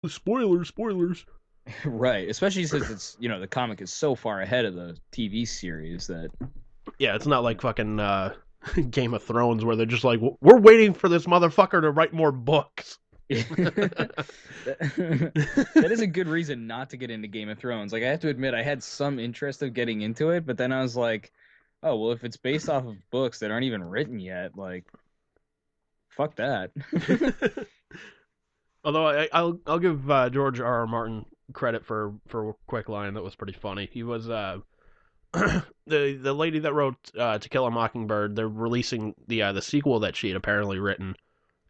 Spoilers. Right, especially since it's, the comic is so far ahead of the TV series that Yeah, it's not like fucking Game of Thrones where they're just like, we're waiting for this motherfucker to write more books. that is a good reason not to get into Game of Thrones. Like, I have to admit, I had some interest of getting into it, but then I was like, oh, well, if it's based off of books that aren't even written yet, like, fuck that. Although I'll give George R. R. Martin credit for a quick line that was pretty funny. He was the lady that wrote To Kill a Mockingbird. They're releasing the sequel that she had apparently written,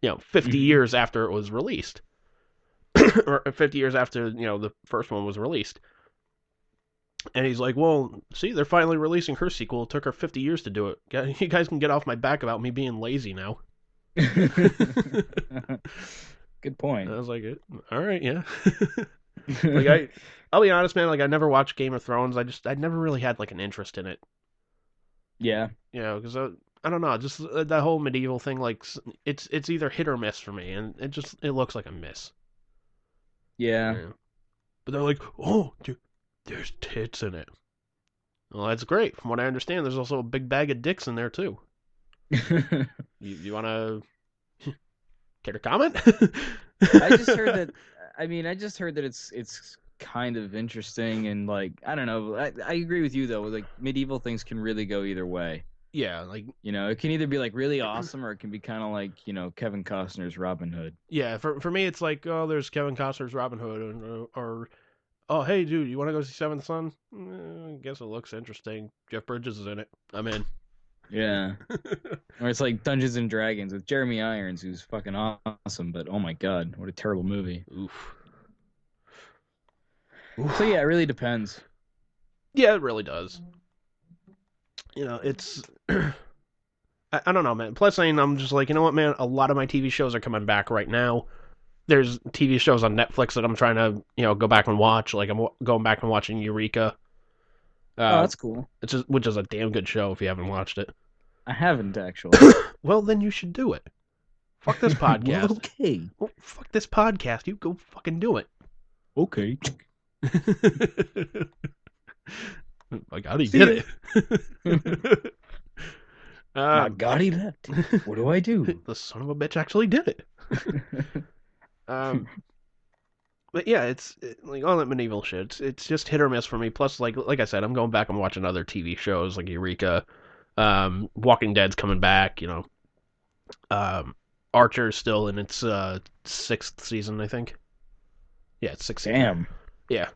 50 Mhm. years after it was released, or 50 years after the first one was released. And he's like, well, see, they're finally releasing her sequel. It took her 50 years to do it. You guys can get off my back about me being lazy now. Good And point. I was like, all right, yeah. Like I'll be honest, man. Like I never watched Game of Thrones. I never really had like an interest in it. Yeah. Because I don't know, just that whole medieval thing. Like it's either hit or miss for me, and it looks like a miss. Yeah. Yeah. But they're like, oh, dude, there's tits in it. Well, that's great. From what I understand, there's also a big bag of dicks in there too. You wanna care to comment? I just heard that. I mean, I just heard that it's kind of interesting and like I don't know. I agree with you though. Like medieval things can really go either way. Yeah, like It can either be like really awesome or it can be kind of like Kevin Costner's Robin Hood. yeah. For me, it's like, oh, there's Kevin Costner's Robin Hood, or oh, hey, dude, you want to go see Seventh Son? I guess it looks interesting. Jeff Bridges is in it. I'm in. Yeah. Or it's like Dungeons and Dragons with Jeremy Irons, who's fucking awesome, but oh my god, what a terrible movie. Oof. So Oof. yeah, it really depends. Yeah, it really does. It's I don't know, man. Plus, I'm just like, you know what, man? A lot of my TV shows are coming back right now. There's TV shows on Netflix that I'm trying to, go back and watch. Like I'm going back and watching Eureka, Oh, uh, that's cool. which is a damn good show if you haven't watched it. I haven't actually. Well, then you should do it. Fuck this Well, podcast. okay. Well, fuck this podcast. You go fucking do it. Okay. My God, he See did ya. it. My um, God, he left. What do I do? the son of a bitch actually did it. Um, but yeah, like all that medieval shit. It's just hit or miss for me. Plus, like I said, I'm going back and watching other TV shows like Eureka. Walking Dead's coming back. Um, Archer's still in its sixth season, I think. Yeah, it's sixth season. Damn. Yeah,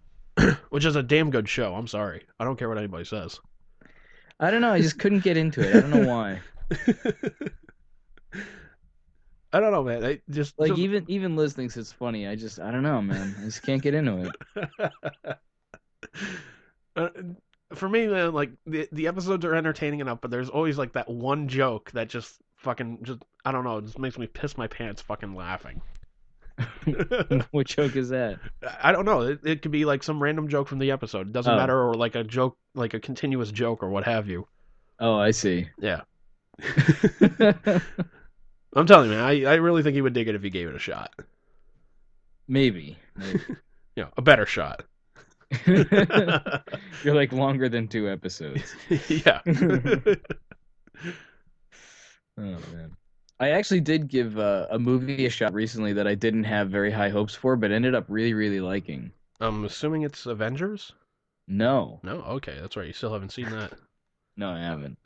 which is a damn good show. I'm sorry, I don't care what anybody says. I don't know. I just couldn't get into it. I don't know why. I don't know, man. I just, Like just even Liz thinks it's funny. I don't know, man. I just can't get into it. uh, for me, man, like the episodes are entertaining enough, but there's always like that one joke that just fucking just I don't know, it just makes me piss my pants fucking laughing. What joke is that? I don't know. It could be like some random joke from the episode. It doesn't Oh, matter, or like a joke, like a continuous joke or what have you. oh, I see. Yeah. I'm telling you, man, I really think he would dig it if he gave it a shot. Maybe, maybe. A better shot. You're like longer than 2 episodes. Yeah. Oh man. I actually did give a movie a shot recently that I didn't have very high hopes for, but ended up really, really liking. I'm assuming it's Avengers? No, No? Okay, that's right. You still haven't seen that. no, I haven't.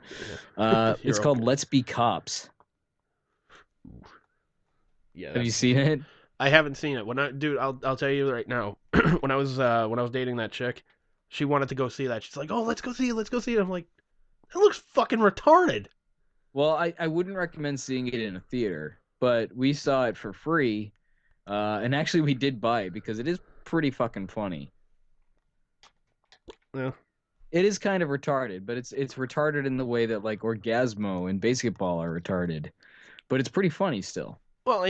Yeah. It's You're called okay. Let's Be Cops. Yeah, Have you that's seen it? I haven't seen it. Dude, I'll tell you right now. when I was dating that chick, she wanted to go see that. She's like, "Oh, let's go see it. Let's go see it." I'm like, "That looks fucking retarded." Well, I wouldn't recommend seeing it in a theater, but we saw it for free, and actually we did buy it because it is pretty fucking funny. Yeah. It is kind of retarded, but it's retarded in the way that like Orgasmo and Basketball are retarded, but it's pretty funny still. Well,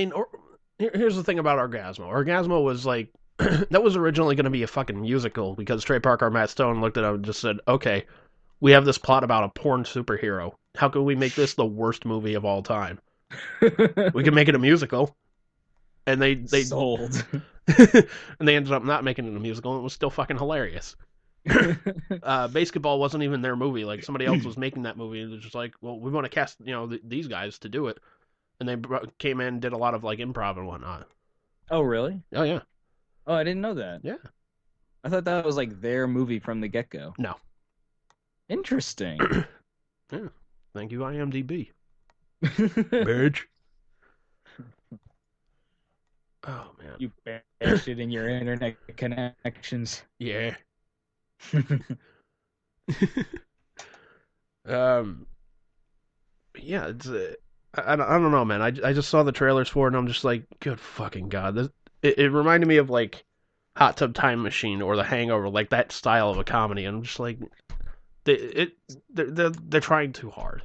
here's the thing about Orgasmo. Orgasmo was like that was originally going to be a fucking musical because Trey Parker and Matt Stone looked at it and just said, "Okay, we have this plot about a porn superhero. How can we make this the worst movie of all time? We can make it a musical." and they sold. and they ended up not making it a musical, and it was still fucking hilarious. Basketball wasn't even their movie. Like, somebody else was making that movie, and it was just like, well, we want to cast, these guys to do it, and they came in and did a lot of like improv and whatnot. Oh, really? Oh yeah. Oh, I didn't know that. Yeah. I thought that was like their movie from the get-go. No. Interesting. Yeah. Thank you, IMDb. Bitch. Oh man. You bashed it in your internet connections. Yeah. Yeah, it's I don't know, man. I just saw the trailers for it, and I'm just like, good fucking god. It reminded me of like Hot Tub Time Machine or The Hangover, like that style of a comedy, and I'm just like, they're trying too hard.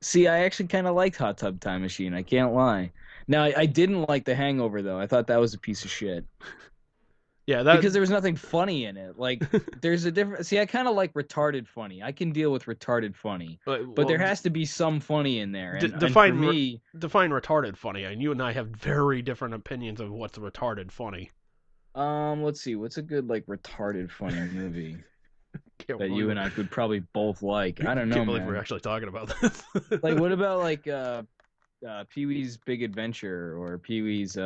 See, I actually kind of liked Hot Tub Time Machine. I can't lie. Now, I didn't like The Hangover though. I thought that was a piece of shit. Yeah, because there was nothing funny in it. Like, there's a different. See, I kind of like retarded funny. I can deal with retarded funny, but there has to be some funny in there. And, define and for me, define retarded funny. And you and I have very different opinions of what's retarded funny. Let's see. What's a good like retarded funny movie that you and I could probably both like? I don't know, can't believe man. we're actually talking about this. Like, what about like Pee-wee's Big Adventure or Pee-wee's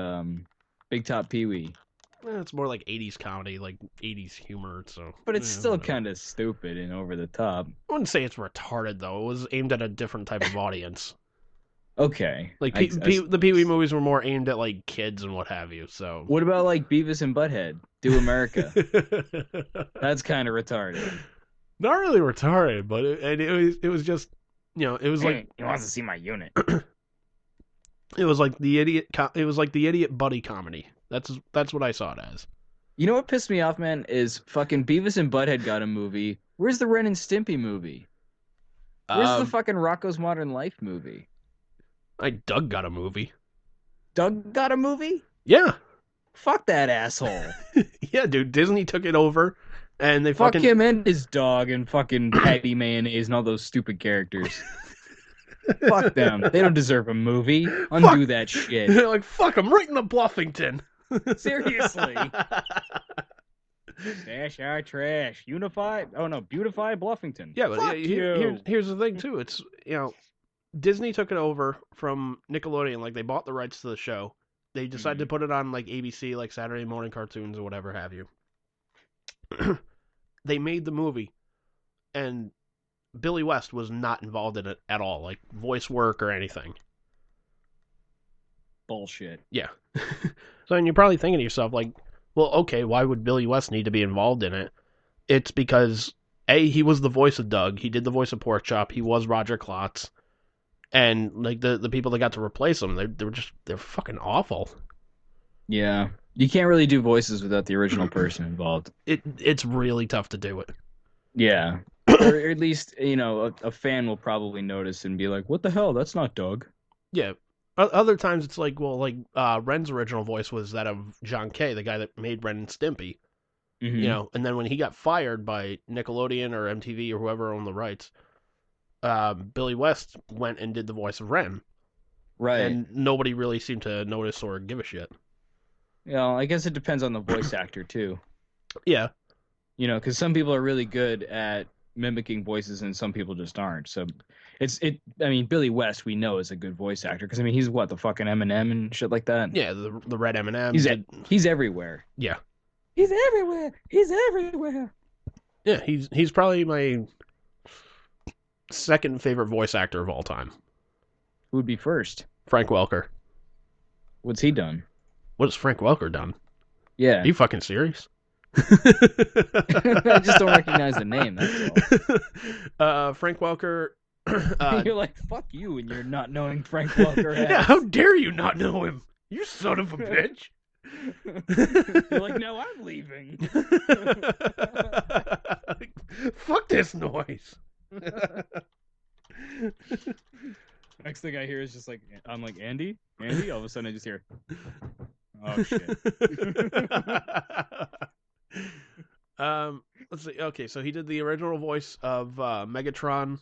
Big Top Pee-wee? It's more like 80s comedy, like 80s humor. So, but it's still kind of stupid and over the top. I wouldn't say it's retarded though. It was aimed at a different type of audience. Okay. Like the Pee-wee movies were more aimed at like kids and what have you. So what about like Beavis and Butthead? Do America? That's kind of retarded. Not really retarded, but it was just, it was like, he wants to see my unit. It was like the idiot buddy comedy. That's what I saw it as. You know what pissed me off, man, is fucking Beavis and Butthead got a movie. Where's the Ren and Stimpy movie? Where's the fucking Rocko's Modern Life movie? Doug got a movie. Doug got a movie? Yeah. Fuck that asshole. Yeah, dude. Disney took it over, and they fuck him and his dog and fucking Patty Mayonnaise and all those stupid characters. Fuck them. They don't deserve a movie. Undo that shit. They're like, fuck, I'm right in the Bluffington. Seriously. Stash our trash. Unify? Oh no, beautify Bluffington. Yeah, but here's the thing too. It's, Disney took it over from Nickelodeon. Like, they bought the rights to the show. They decided to put it on like ABC, like Saturday morning cartoons or whatever have you. They made the movie, and Billy West was not involved in it at all, like voice work or anything. Bullshit. Yeah. So, and you're probably thinking to yourself, like, well, okay, why would Billy West need to be involved in it? It's because, A, he was the voice of Doug. He did the voice of Pork Chop. He was Roger Klotz. And, like, the people that got to replace him, they're fucking awful. Yeah. You can't really do voices without the original person involved. It's really tough to do it. Yeah. Or at least, a fan will probably notice and be like, what the hell? That's not Doug. Yeah. Other times it's like, well, like, Ren's original voice was that of John Kay, the guy that made Ren and Stimpy. Mm-hmm. And then when he got fired by Nickelodeon or MTV or whoever owned the rights, Billy West went and did the voice of Ren. Right. And nobody really seemed to notice or give a shit. I guess it depends on the voice actor, too. Yeah. Because some people are really good at mimicking voices and some people just aren't. So Billy West, we know, is a good voice actor. Because, he's what, the fucking Eminem and shit like that? Yeah, the red Eminem. He's everywhere. Yeah. He's everywhere. He's everywhere. Yeah, he's probably my second favorite voice actor of all time. Who would be first? Frank Welker. What's he done? What has Frank Welker done? Yeah. Are you fucking serious? I just don't recognize the name, that's all. Frank Welker... You're like, fuck you, and you're not knowing Frank Welker. Yeah, how dare you not know him? You son of a bitch. You're like, no, I'm leaving. Fuck this noise. Next thing I hear is just like, I'm like, Andy? All of a sudden I just hear, oh shit. Let's see. Okay, so he did the original voice of Megatron,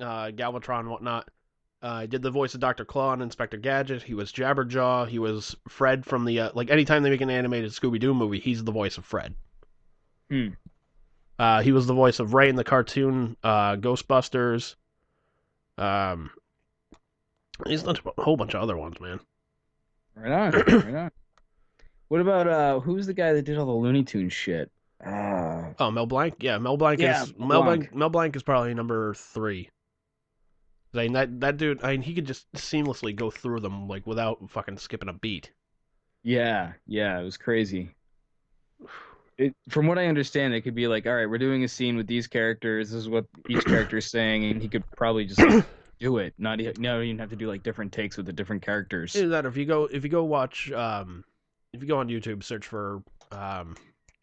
Galvatron, and whatnot. He did the voice of Dr. Claw and Inspector Gadget. He was Jabberjaw. He was Fred from the like anytime they make an animated Scooby-Doo movie, he's the voice of Fred. Hmm. He was the voice of Ray in the cartoon Ghostbusters. He's done a whole bunch of other ones, man. Right on. Right on. What about who's the guy that did all the Looney Tunes shit? Oh, Mel Blanc. Yeah, Mel Blanc is Mel Blanc is probably number 3. I mean, that dude. I mean, he could just seamlessly go through them like without fucking skipping a beat. Yeah, it was crazy. From what I understand, it could be like, all right, we're doing a scene with these characters. This is what each character is saying, and he could probably just like, do it. Not even have to do like different takes with the different characters. Either that, or if you go watch, if you go on YouTube, search for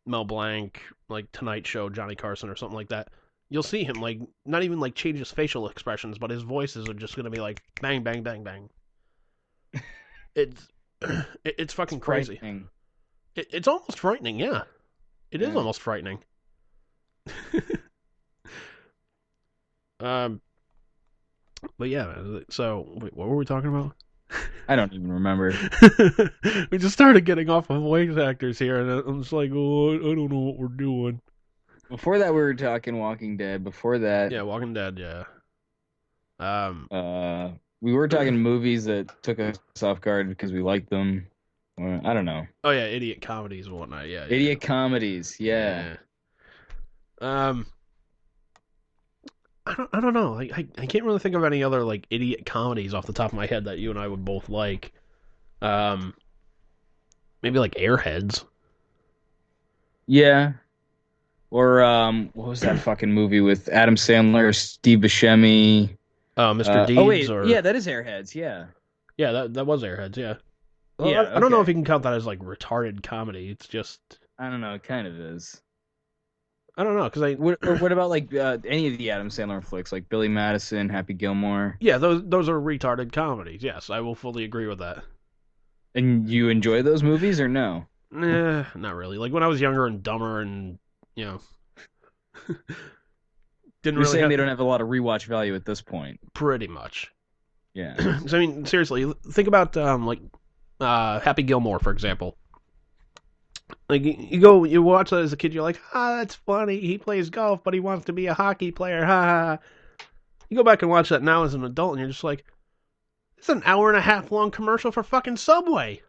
Mel Blanc, like Tonight Show, Johnny Carson, or something like that. You'll see him like not even like change his facial expressions, but his voices are just gonna be like bang, bang, bang, bang. It's fucking crazy. It's almost frightening, yeah. It is almost frightening. But yeah, so wait, what were we talking about? I don't even remember. We just started getting off of voice actors here, and I'm just like, oh, I don't know what we're doing. Before that, we were talking Walking Dead. Before that, yeah, Walking Dead, yeah. We were talking movies that took us off guard because we liked them. I don't know. Oh yeah, idiot comedies and whatnot. Yeah, idiot comedies. Yeah. I don't know. I can't really think of any other like idiot comedies off the top of my head that you and I would both like. Maybe like Airheads. Yeah. Or what was that fucking movie with Adam Sandler, Steve Buscemi? Mr. Deeds. Oh wait, yeah, that is Airheads. Yeah. Yeah, that was Airheads. Yeah. Well, Yeah. I don't know if you can count that as like retarded comedy. It's just. I don't know. It kind of is. I don't know because What about like any of the Adam Sandler flicks, like Billy Madison, Happy Gilmore? Yeah, those are retarded comedies. Yes, I will fully agree with that. And you enjoy those movies or no? Not really. Like when I was younger and dumber and didn't You're really saying they don't have a lot of rewatch value at this point. Pretty much. Yeah. I mean, seriously, think about Happy Gilmore, for example. Like you watch that as a kid, you're like, that's funny. He plays golf, but he wants to be a hockey player. Ha ha. You go back and watch that now as an adult, and you're just like, it's an 1.5 hour long commercial for fucking Subway.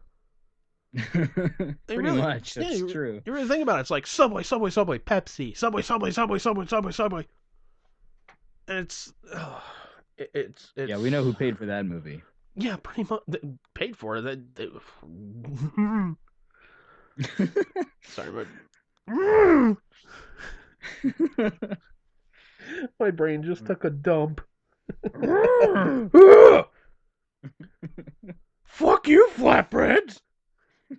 Pretty much, that's true. You really think about it. It's like Subway, Pepsi, Subway. And it's yeah, we know who paid for that movie. Yeah, pretty much paid for it. Sorry, but my brain just took a dump. Fuck you, flatbreads. I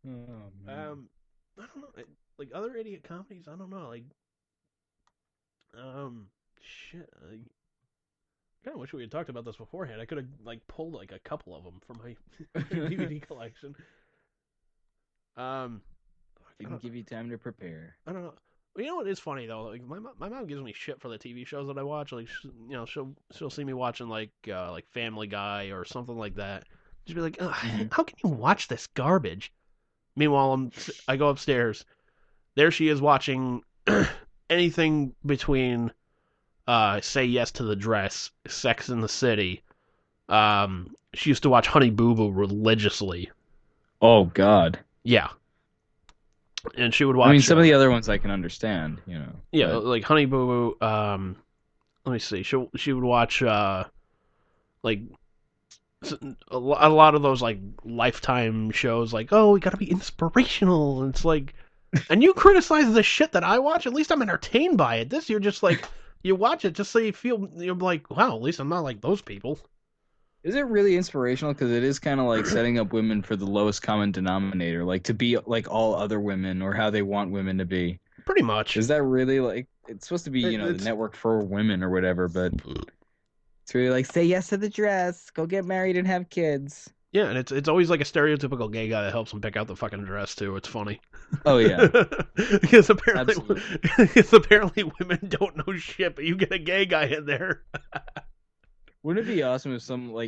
don't know. Like other idiot comedies, I don't know. Like, shit. I kind of wish we had talked about this beforehand. I could have like pulled like a couple of them from my DVD collection. Didn't give you time to prepare. I don't know. Well, you know what is funny though? Like my mom gives me shit for the TV shows that I watch. Like she'll see me watching like Family Guy or something like that. She'll be like, how can you watch this garbage? Meanwhile, I go upstairs. There she is watching anything between Say Yes to the Dress, Sex in the City. She used to watch Honey Boo Boo religiously. Oh God. Yeah. And she would watch. I mean, some of the other ones I can understand, Yeah, but... like Honey Boo Boo. Let me see. She would watch like a lot of those like Lifetime shows. Like, oh, we gotta be inspirational. And it's like, and you criticize the shit that I watch. At least I'm entertained by it. This, you're just like, you watch it just so you're like, wow, at least I'm not like those people. Is it really inspirational? Because it is kind of like setting up women for the lowest common denominator, like to be like all other women or how they want women to be. Pretty much. Is that really like, it's supposed to be, the network for women or whatever, but it's really like, say yes to the dress, go get married and have kids. Yeah, and it's always like a stereotypical gay guy that helps him pick out the fucking dress too. It's funny. Oh yeah. because apparently women don't know shit, but you get a gay guy in there. Wouldn't it be awesome if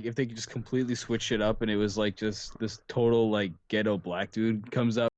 if they could just completely switch it up and it was like just this total like ghetto black dude comes out